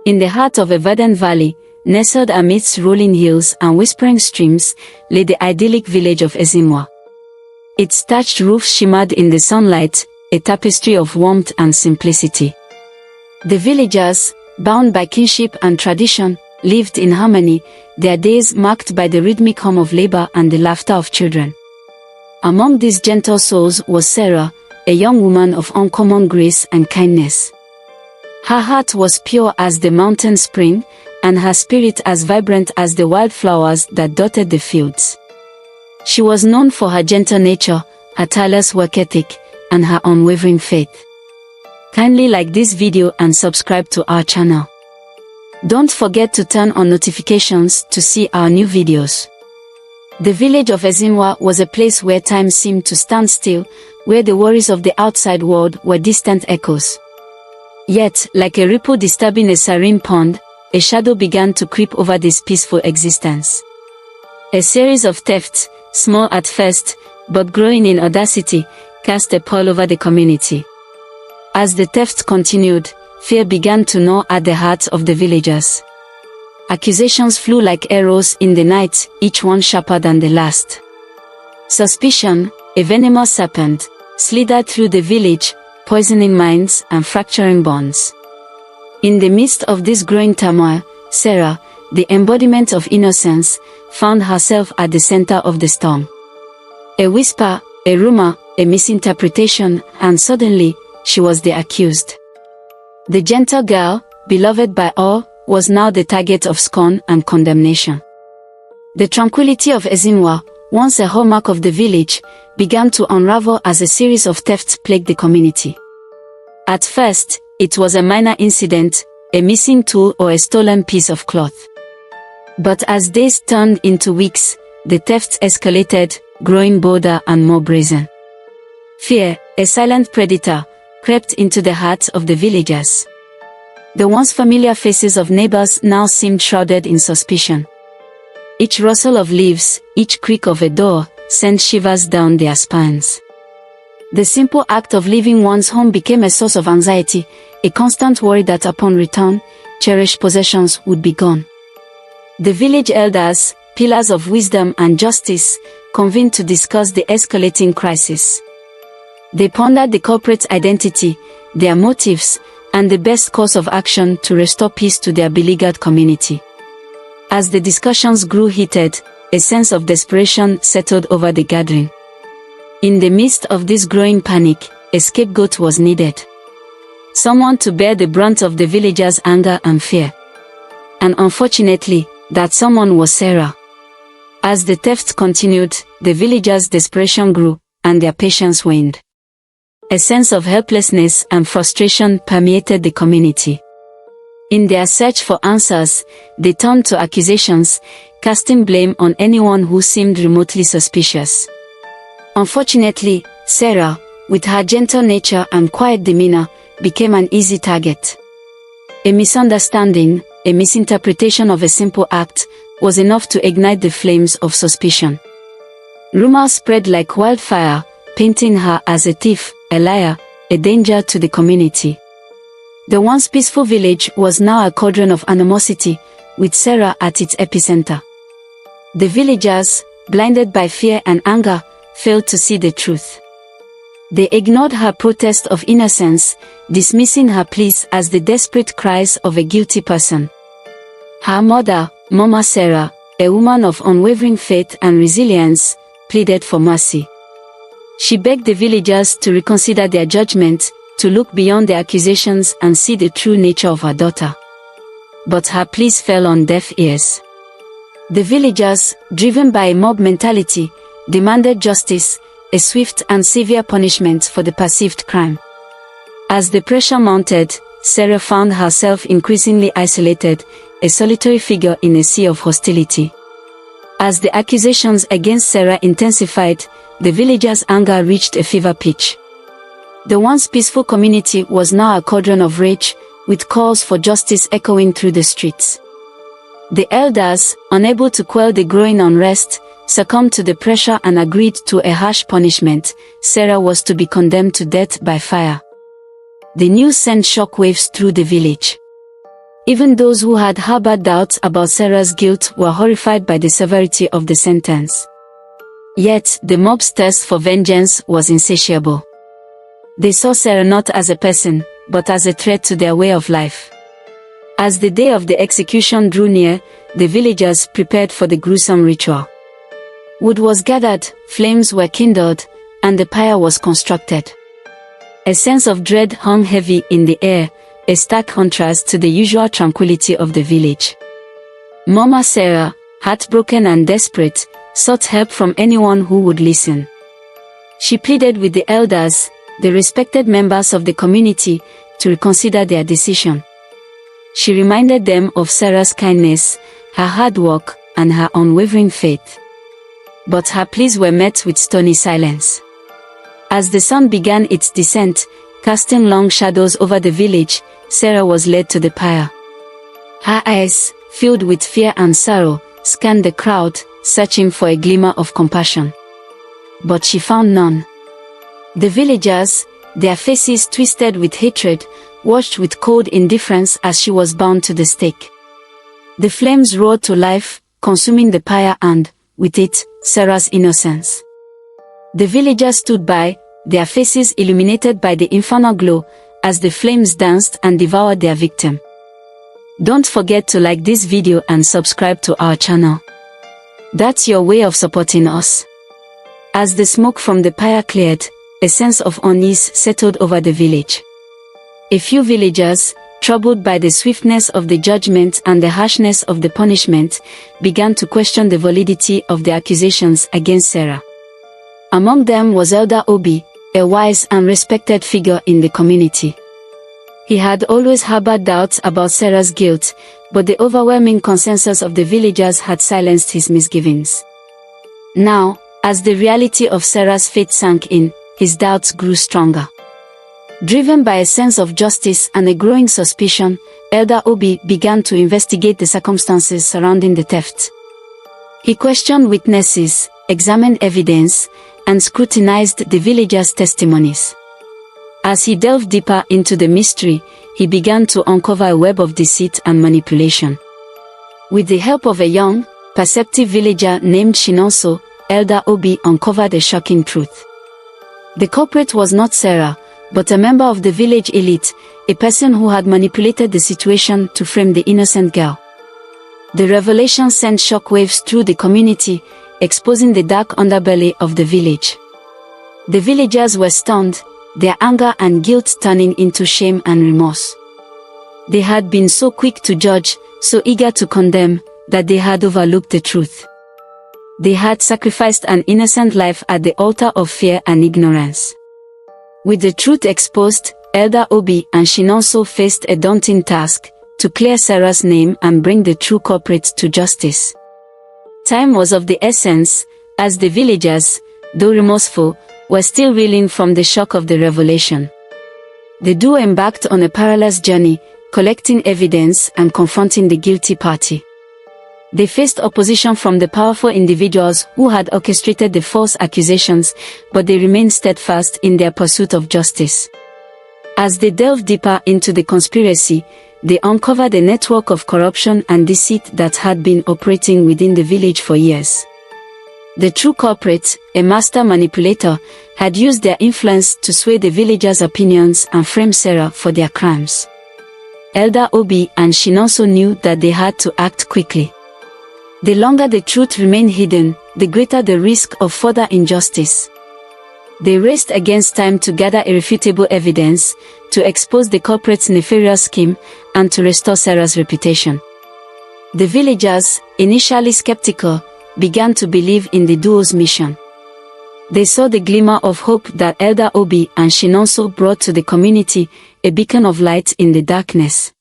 In the heart of a verdant valley, nestled amidst rolling hills and whispering streams, lay the idyllic village of Ezinwa. Its thatched roofs shimmered in the sunlight, a tapestry of warmth and simplicity. The villagers, bound by kinship and tradition, lived in harmony, their days marked by the rhythmic hum of labor and the laughter of children. Among these gentle souls was Sarah, a young woman of uncommon grace and kindness. Her heart was pure as the mountain spring, and her spirit as vibrant as the wildflowers that dotted the fields. She was known for her gentle nature, her tireless work ethic, and her unwavering faith. Kindly like this video and subscribe to our channel. Don't forget to turn on notifications to see our new videos. The village of Ezinwa was a place where time seemed to stand still, where the worries of the outside world were distant echoes. Yet, like a ripple disturbing a serene pond, a shadow began to creep over this peaceful existence. A series of thefts, small at first, but growing in audacity, cast a pall over the community. As the thefts continued, fear began to gnaw at the hearts of the villagers. Accusations flew like arrows in the night, each one sharper than the last. Suspicion, a venomous serpent, slithered through the village, poisoning minds and fracturing bonds. In the midst of this growing turmoil, Sarah, the embodiment of innocence, found herself at the center of the storm. A whisper, a rumor, a misinterpretation, and suddenly, she was the accused. The gentle girl, beloved by all, was now the target of scorn and condemnation. The tranquility of Ezinwa, once a hallmark of the village, began to unravel as a series of thefts plagued the community. At first, it was a minor incident, a missing tool or a stolen piece of cloth. But as days turned into weeks, the thefts escalated, growing bolder and more brazen. Fear, a silent predator, crept into the hearts of the villagers. The once familiar faces of neighbors now seemed shrouded in suspicion. Each rustle of leaves, each creak of a door, sent shivers down their spines. The simple act of leaving one's home became a source of anxiety, a constant worry that upon return, cherished possessions would be gone. The village elders, pillars of wisdom and justice, convened to discuss the escalating crisis. They pondered the culprit's identity, their motives, and the best course of action to restore peace to their beleaguered community. As the discussions grew heated, a sense of desperation settled over the gathering. In the midst of this growing panic, a scapegoat was needed. Someone to bear the brunt of the villagers' anger and fear. And unfortunately, that someone was Sarah. As the thefts continued, the villagers' desperation grew, and their patience waned. A sense of helplessness and frustration permeated the community. In their search for answers, they turned to accusations, casting blame on anyone who seemed remotely suspicious. Unfortunately, Sarah, with her gentle nature and quiet demeanor, became an easy target. A misunderstanding, a misinterpretation of a simple act, was enough to ignite the flames of suspicion. Rumors spread like wildfire, painting her as a thief, a liar, a danger to the community. The once peaceful village was now a cauldron of animosity, with Sarah at its epicenter. The villagers, blinded by fear and anger, failed to see the truth. They ignored her protest of innocence, dismissing her pleas as the desperate cries of a guilty person. Her mother, Mama Sarah, a woman of unwavering faith and resilience, pleaded for mercy. She begged the villagers to reconsider their judgment, to look beyond the accusations and see the true nature of her daughter. But her pleas fell on deaf ears. The villagers, driven by a mob mentality, demanded justice, a swift and severe punishment for the perceived crime. As the pressure mounted, Sarah found herself increasingly isolated, a solitary figure in a sea of hostility. As the accusations against Sarah intensified, the villagers' anger reached a fever pitch. The once peaceful community was now a cauldron of rage, with calls for justice echoing through the streets. The elders, unable to quell the growing unrest, succumbed to the pressure and agreed to a harsh punishment. Sarah was to be condemned to death by fire. The news sent shockwaves through the village. Even those who had harbored doubts about Sarah's guilt were horrified by the severity of the sentence. Yet, the mob's thirst for vengeance was insatiable. They saw Sarah not as a person, but as a threat to their way of life. As the day of the execution drew near, the villagers prepared for the gruesome ritual. Wood was gathered, flames were kindled, and the pyre was constructed. A sense of dread hung heavy in the air, a stark contrast to the usual tranquility of the village. Mama Sarah, heartbroken and desperate, sought help from anyone who would listen. She pleaded with the elders, the respected members of the community, to reconsider their decision. She reminded them of Sarah's kindness, her hard work, and her unwavering faith. But her pleas were met with stony silence. As the sun began its descent, casting long shadows over the village, Sarah was led to the pyre. Her eyes, filled with fear and sorrow, scanned the crowd, searching for a glimmer of compassion. But she found none. The villagers, their faces twisted with hatred, watched with cold indifference as she was bound to the stake. The flames roared to life, consuming the pyre and, with it, Sarah's innocence. The villagers stood by, their faces illuminated by the infernal glow, as the flames danced and devoured their victim. Don't forget to like this video and subscribe to our channel. That's your way of supporting us. As the smoke from the pyre cleared, a sense of unease settled over the village. A few villagers, troubled by the swiftness of the judgment and the harshness of the punishment, began to question the validity of the accusations against Sarah. Among them was Elder Obi, a wise and respected figure in the community. He had always harbored doubts about Sarah's guilt, but the overwhelming consensus of the villagers had silenced his misgivings. Now, as the reality of Sarah's fate sank in, his doubts grew stronger. Driven by a sense of justice and a growing suspicion, Elder Obi began to investigate the circumstances surrounding the theft. He questioned witnesses, examined evidence, and scrutinized the villagers' testimonies. As he delved deeper into the mystery, he began to uncover a web of deceit and manipulation. With the help of a young, perceptive villager named Shinonso, Elder Obi uncovered a shocking truth. The culprit was not Sarah, but a member of the village elite, a person who had manipulated the situation to frame the innocent girl. The revelation sent shockwaves through the community, exposing the dark underbelly of the village. The villagers were stunned, their anger and guilt turning into shame and remorse. They had been so quick to judge, so eager to condemn, that they had overlooked the truth. They had sacrificed an innocent life at the altar of fear and ignorance. With the truth exposed, Elder Obi and Shinonso faced a daunting task, to clear Sarah's name and bring the true culprits to justice. Time was of the essence, as the villagers, though remorseful, were still reeling from the shock of the revelation. The duo embarked on a perilous journey, collecting evidence and confronting the guilty party. They faced opposition from the powerful individuals who had orchestrated the false accusations, but they remained steadfast in their pursuit of justice. As they delved deeper into the conspiracy, they uncovered a network of corruption and deceit that had been operating within the village for years. The true culprit, a master manipulator, had used their influence to sway the villagers' opinions and frame Sarah for their crimes. Elder Obi and Shinonso knew that they had to act quickly. The longer the truth remained hidden, the greater the risk of further injustice. They raced against time to gather irrefutable evidence, to expose the culprit's nefarious scheme, and to restore Sarah's reputation. The villagers, initially skeptical, began to believe in the duo's mission. They saw the glimmer of hope that Elder Obi and Shinonso brought to the community, a beacon of light in the darkness.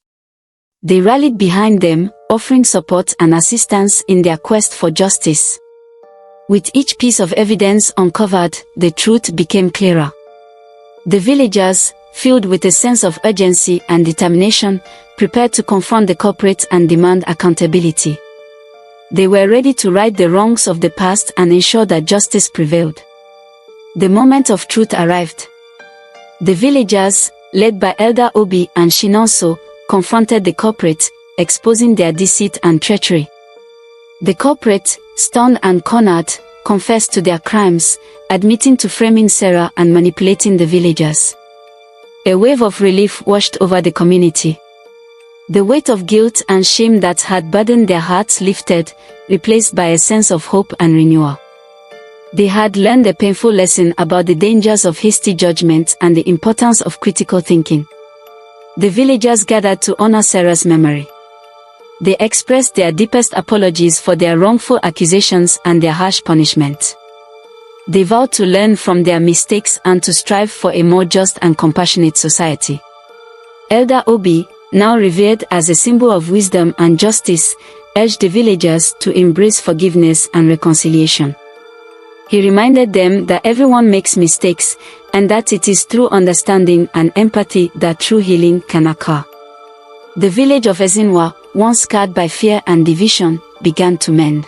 They rallied behind them, offering support and assistance in their quest for justice. With each piece of evidence uncovered, the truth became clearer. The villagers, filled with a sense of urgency and determination, prepared to confront the culprit and demand accountability. They were ready to right the wrongs of the past and ensure that justice prevailed. The moment of truth arrived. The villagers, led by Elder Obi and Shinonso, confronted the culprit, exposing their deceit and treachery. The culprit, stunned and cornered, confessed to their crimes, admitting to framing Sarah and manipulating the villagers. A wave of relief washed over the community. The weight of guilt and shame that had burdened their hearts lifted, replaced by a sense of hope and renewal. They had learned a painful lesson about the dangers of hasty judgment and the importance of critical thinking. The villagers gathered to honor Sarah's memory. They expressed their deepest apologies for their wrongful accusations and their harsh punishment. They vowed to learn from their mistakes and to strive for a more just and compassionate society. Elder Obi, now revered as a symbol of wisdom and justice, urged the villagers to embrace forgiveness and reconciliation. He reminded them that everyone makes mistakes, and that it is through understanding and empathy that true healing can occur. The village of Ezinwa, once scarred by fear and division, began to mend.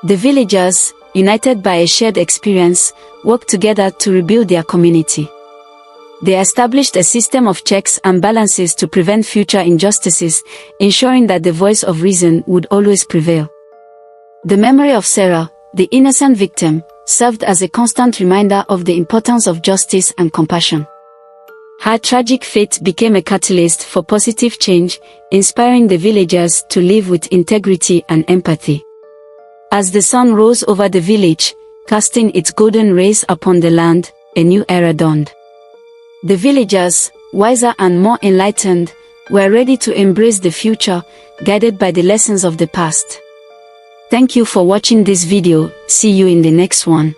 The villagers, united by a shared experience, worked together to rebuild their community. They established a system of checks and balances to prevent future injustices, ensuring that the voice of reason would always prevail. The memory of Sarah, the innocent victim, served as a constant reminder of the importance of justice and compassion. Her tragic fate became a catalyst for positive change, inspiring the villagers to live with integrity and empathy. As the sun rose over the village, casting its golden rays upon the land, a new era dawned. The villagers, wiser and more enlightened, were ready to embrace the future, guided by the lessons of the past. Thank you for watching this video. See you in the next one.